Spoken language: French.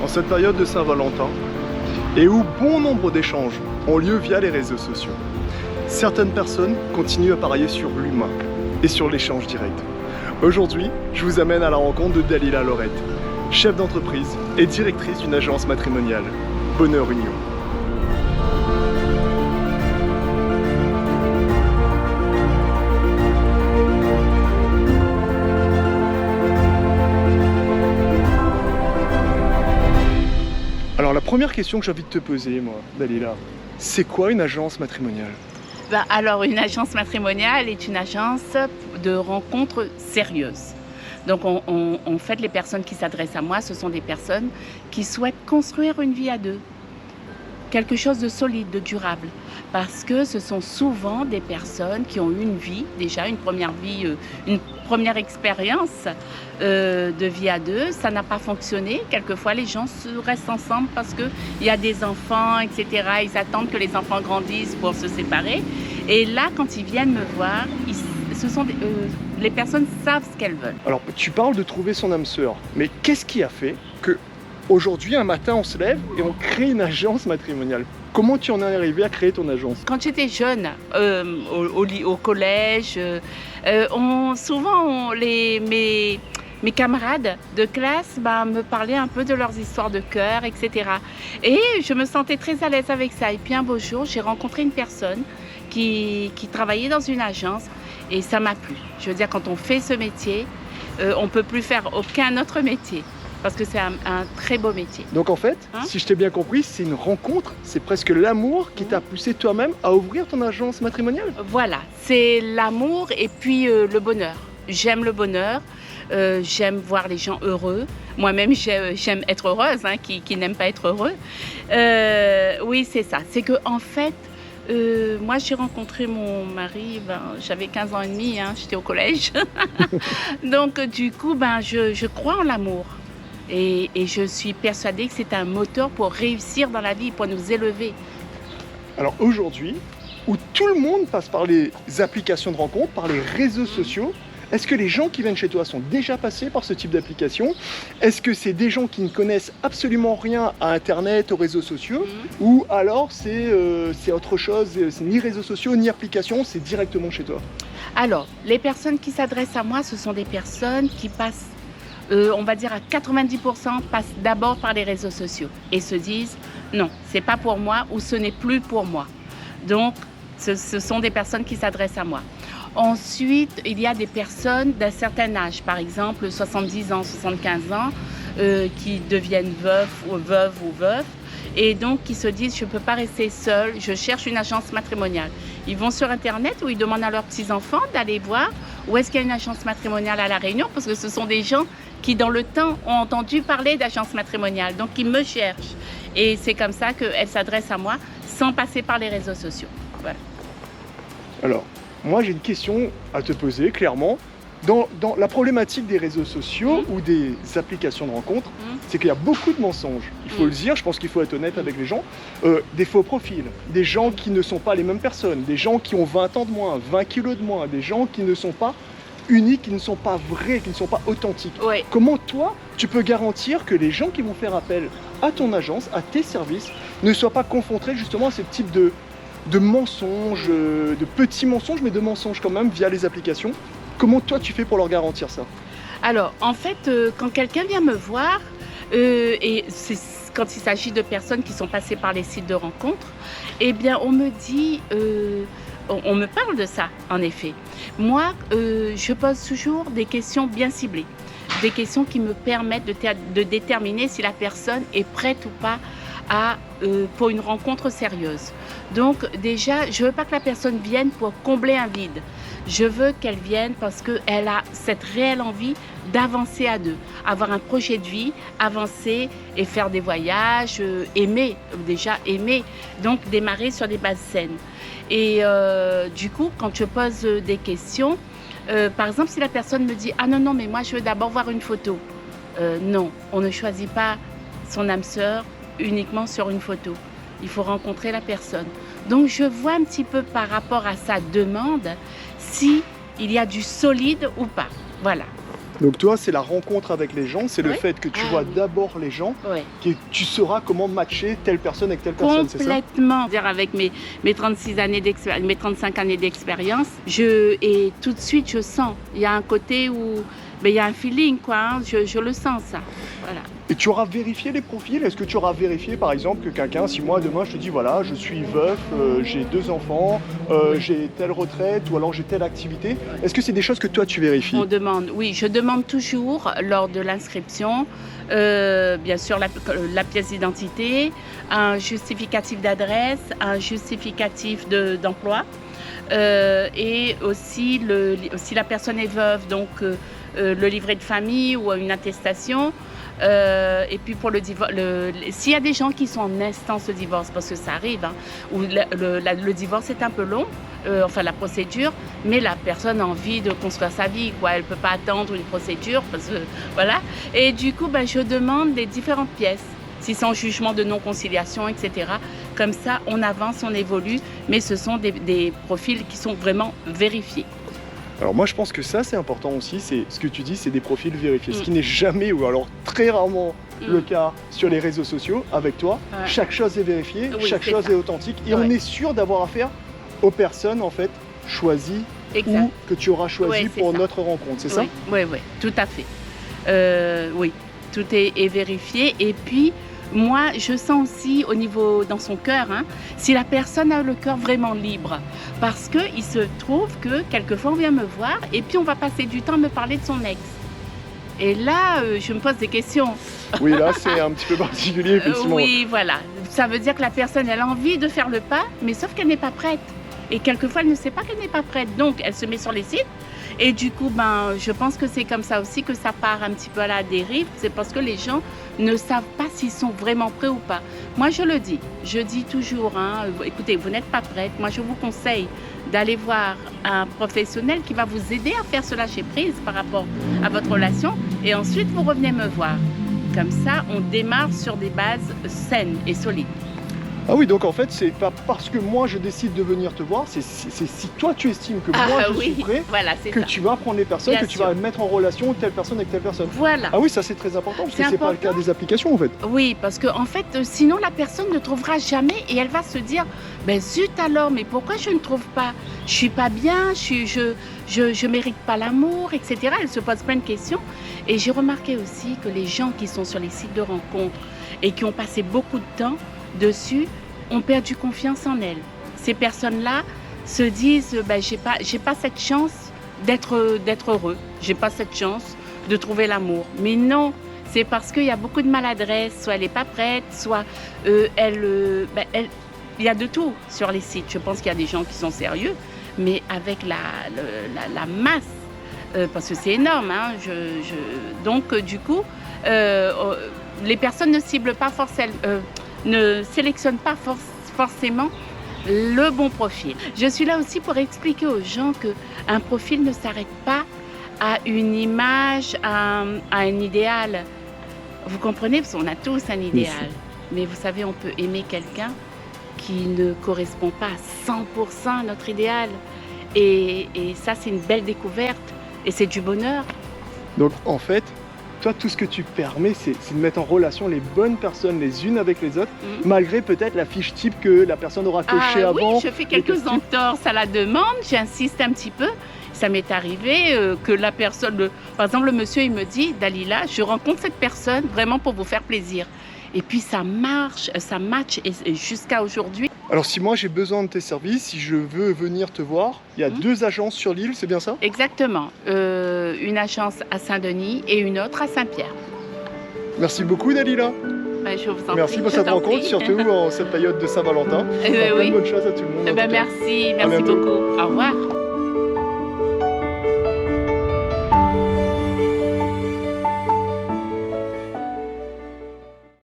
en cette période de Saint-Valentin et où bon nombre d'échanges ont lieu via les réseaux sociaux. Certaines personnes continuent à parier sur l'humain et sur l'échange direct. Aujourd'hui, je vous amène à la rencontre de Dalila Lorette, chef d'entreprise et directrice d'une agence matrimoniale, Bonheur Union. Alors la première question que j'ai envie de te poser, moi, Dalila, c'est quoi une agence matrimoniale? Alors, une agence matrimoniale est une agence de rencontres sérieuses. Donc, en fait, les personnes qui s'adressent à moi, ce sont des personnes qui souhaitent construire une vie à deux. Quelque chose de solide, de durable. Parce que ce sont souvent des personnes qui ont eu une vie, déjà une première vie, une première expérience de vie à deux. Ça n'a pas fonctionné. Quelquefois, les gens restent ensemble parce qu'il y a des enfants, etc. Ils attendent que les enfants grandissent pour se séparer. Et là, quand ils viennent me voir, les personnes savent ce qu'elles veulent. Alors, tu parles de trouver son âme sœur, mais qu'est-ce qui a fait que aujourd'hui, un matin, on se lève et on crée une agence matrimoniale? Comment tu en es arrivé à créer ton agence? Quand j'étais jeune, au collège, souvent mes camarades de classe me parlaient un peu de leurs histoires de cœur, etc. Et je me sentais très à l'aise avec ça. Et puis un beau jour, j'ai rencontré une personne qui travaillait dans une agence et ça m'a plu. Je veux dire, quand on fait ce métier, on ne peut plus faire aucun autre métier. Parce que c'est un très beau métier. Donc en fait, si je t'ai bien compris, c'est une rencontre, c'est presque l'amour qui t'a poussé toi-même à ouvrir ton agence matrimoniale? Voilà, c'est l'amour et puis le bonheur. J'aime le bonheur, j'aime voir les gens heureux. Moi-même, j'aime être heureuse, qui n'aime pas être heureux. Oui, c'est ça. C'est que en fait, moi, j'ai rencontré mon mari, j'avais 15 ans et demi, j'étais au collège. Donc du coup, je crois en l'amour. Et je suis persuadée que c'est un moteur pour réussir dans la vie, pour nous élever. Alors aujourd'hui, où tout le monde passe par les applications de rencontres, par les réseaux sociaux, est-ce que les gens qui viennent chez toi sont déjà passés par ce type d'application? Est-ce que c'est des gens qui ne connaissent absolument rien à Internet, aux réseaux sociaux? Ou alors c'est autre chose, c'est ni réseaux sociaux, ni applications, c'est directement chez toi? Alors, les personnes qui s'adressent à moi, ce sont des personnes qui passent on va dire à 90% passent d'abord par les réseaux sociaux et se disent non, c'est pas pour moi ou ce n'est plus pour moi. Donc, ce sont des personnes qui s'adressent à moi. Ensuite, il y a des personnes d'un certain âge, par exemple 70 ans, 75 ans, qui deviennent veuves ou veufs et donc qui se disent je ne peux pas rester seule, je cherche une agence matrimoniale. Ils vont sur Internet ou ils demandent à leurs petits-enfants d'aller voir où est-ce qu'il y a une agence matrimoniale à La Réunion, parce que ce sont des gens qui dans le temps ont entendu parler d'agence matrimoniale, donc ils me cherchent. Et c'est comme ça qu'elles s'adressent à moi sans passer par les réseaux sociaux. Voilà. Alors, moi j'ai une question à te poser, clairement. Dans la problématique des réseaux sociaux ou des applications de rencontres, c'est qu'il y a beaucoup de mensonges. Il faut le dire, je pense qu'il faut être honnête avec les gens. Des faux profils, des gens qui ne sont pas les mêmes personnes, des gens qui ont 20 ans de moins, 20 kilos de moins, des gens qui ne sont pas uniques, qui ne sont pas vrais, qui ne sont pas authentiques. Oui. Comment toi, tu peux garantir que les gens qui vont faire appel à ton agence, à tes services, ne soient pas confrontés justement à ce type de mensonges, de petits mensonges, mais de mensonges quand même via les applications? Comment toi tu fais pour leur garantir ça? Alors, en fait, quand quelqu'un vient me voir, et quand il s'agit de personnes qui sont passées par les sites de rencontres, eh bien, on me dit, on me parle de ça, en effet. Moi, je pose toujours des questions bien ciblées, des questions qui me permettent de déterminer si la personne est prête ou pas pour une rencontre sérieuse. Donc déjà, je ne veux pas que la personne vienne pour combler un vide. Je veux qu'elle vienne parce qu'elle a cette réelle envie d'avancer à deux, avoir un projet de vie, avancer et faire des voyages, aimer, donc démarrer sur des bases saines. Et du coup, quand je pose des questions, par exemple, si la personne me dit « Ah non, mais moi je veux d'abord voir une photo », non, on ne choisit pas son âme sœur uniquement sur une photo. Il faut rencontrer la personne. Donc je vois un petit peu par rapport à sa demande si il y a du solide ou pas. Voilà. Donc toi, c'est la rencontre avec les gens, c'est le Oui. fait que tu vois d'abord les gens, Oui. que tu sauras comment matcher telle personne avec telle personne, c'est ça? Complètement. Dire avec mes 36 années d'expérience, mes 35 années d'expérience, et tout de suite je sens. Il y a un côté où il y a un feeling, quoi. Hein, je le sens ça. Voilà. Et tu auras vérifié les profils? Est-ce que tu auras vérifié par exemple que quelqu'un, si moi demain je te dis voilà, je suis veuf, j'ai 2 enfants, j'ai telle retraite ou alors j'ai telle activité, est-ce que c'est des choses que toi tu vérifies? On demande, oui, je demande toujours lors de l'inscription, bien sûr la pièce d'identité, un justificatif d'adresse, un justificatif d'emploi, et aussi si la personne est veuve, donc le livret de famille ou une attestation. Et puis pour le divorce, s'il y a des gens qui sont en instance de divorce, parce que ça arrive, hein, où le divorce est un peu long, enfin la procédure, mais la personne a envie de construire sa vie, quoi. Elle ne peut pas attendre une procédure, parce que, voilà. Et du coup, je demande les différentes pièces, si c'est en jugement de non-conciliation, etc. Comme ça, on avance, on évolue, mais ce sont des profils qui sont vraiment vérifiés. Alors moi je pense que ça c'est important aussi, c'est ce que tu dis, c'est des profils vérifiés, ce qui n'est jamais ou alors très rarement le cas sur les réseaux sociaux. Avec toi, chaque chose est vérifiée, oui, chaque chose est authentique et on est sûr d'avoir affaire aux personnes en fait choisies ou que tu auras choisies pour notre rencontre, c'est ça? Oui, tout à fait. Oui, tout est vérifié et puis moi, je sens aussi au niveau, dans son cœur, hein, si la personne a le cœur vraiment libre. Parce qu'il se trouve que quelquefois on vient me voir et puis on va passer du temps à me parler de son ex. Et là, je me pose des questions. Oui, là, c'est un petit peu particulier, effectivement. Oui, voilà. Ça veut dire que la personne, elle a envie de faire le pas, mais sauf qu'elle n'est pas prête. Et quelquefois, elle ne sait pas qu'elle n'est pas prête. Donc, elle se met sur les sites. Et du coup, je pense que c'est comme ça aussi que ça part un petit peu à la dérive. C'est parce que les gens ne savent pas s'ils sont vraiment prêts ou pas. Moi, je le dis. Je dis toujours, hein, écoutez, vous n'êtes pas prête. Moi, je vous conseille d'aller voir un professionnel qui va vous aider à faire ce lâcher-prise par rapport à votre relation. Et ensuite, vous revenez me voir. Comme ça, on démarre sur des bases saines et solides. Ah oui, donc en fait, c'est pas parce que moi je décide de venir te voir, c'est si toi tu estimes que moi je suis prêt, voilà, que tu vas prendre les personnes, Bien que tu vas mettre en relation telle personne avec telle personne. Voilà. Ah oui, ça c'est très important parce que c'est pas le cas des applications en fait. Oui, parce que en fait, sinon la personne ne trouvera jamais et elle va se dire, zut alors, mais pourquoi je ne trouve pas? Je suis pas bien, je mérite pas l'amour, etc. Elle se pose plein de questions. Et j'ai remarqué aussi que les gens qui sont sur les sites de rencontres et qui ont passé beaucoup de temps dessus ont perdu confiance en elles. Ces personnes-là se disent j'ai pas cette chance d'être heureux, j'ai pas cette chance de trouver l'amour. Mais non, c'est parce qu'il y a beaucoup de maladresse, soit elle n'est pas prête, soit il y a de tout sur les sites. Je pense qu'il y a des gens qui sont sérieux, mais avec la masse, parce que c'est énorme, hein, donc du coup, les personnes ne ciblent pas forcément, ne sélectionnent pas forcément le bon profil. Je suis là aussi pour expliquer aux gens qu'un profil ne s'arrête pas à une image, à un idéal. Vous comprenez? Parce qu'on a tous un idéal. Mais vous savez, on peut aimer quelqu'un qui ne correspond pas à 100% à notre idéal. Et ça, c'est une belle découverte. Et c'est du bonheur. Donc en fait, toi, tout ce que tu permets, c'est de mettre en relation les bonnes personnes les unes avec les autres, malgré peut-être la fiche type que la personne aura cochée avant. Oui, je fais quelques entorses à la demande, j'insiste un petit peu. Ça m'est arrivé que la personne, par exemple, le monsieur, il me dit, Dalila, je rencontre cette personne vraiment pour vous faire plaisir. Et puis ça marche, ça match et jusqu'à aujourd'hui. Alors si moi j'ai besoin de tes services, si je veux venir te voir, il y a 2 agences sur l'île, c'est bien ça? Exactement. Une agence à Saint-Denis et une autre à Saint-Pierre. Merci beaucoup Dalila. Je vous en Merci prie, pour cette rencontre, surtout en cette période de Saint-Valentin. Oui. Bonne chance à tout le monde. Merci beaucoup. Au revoir.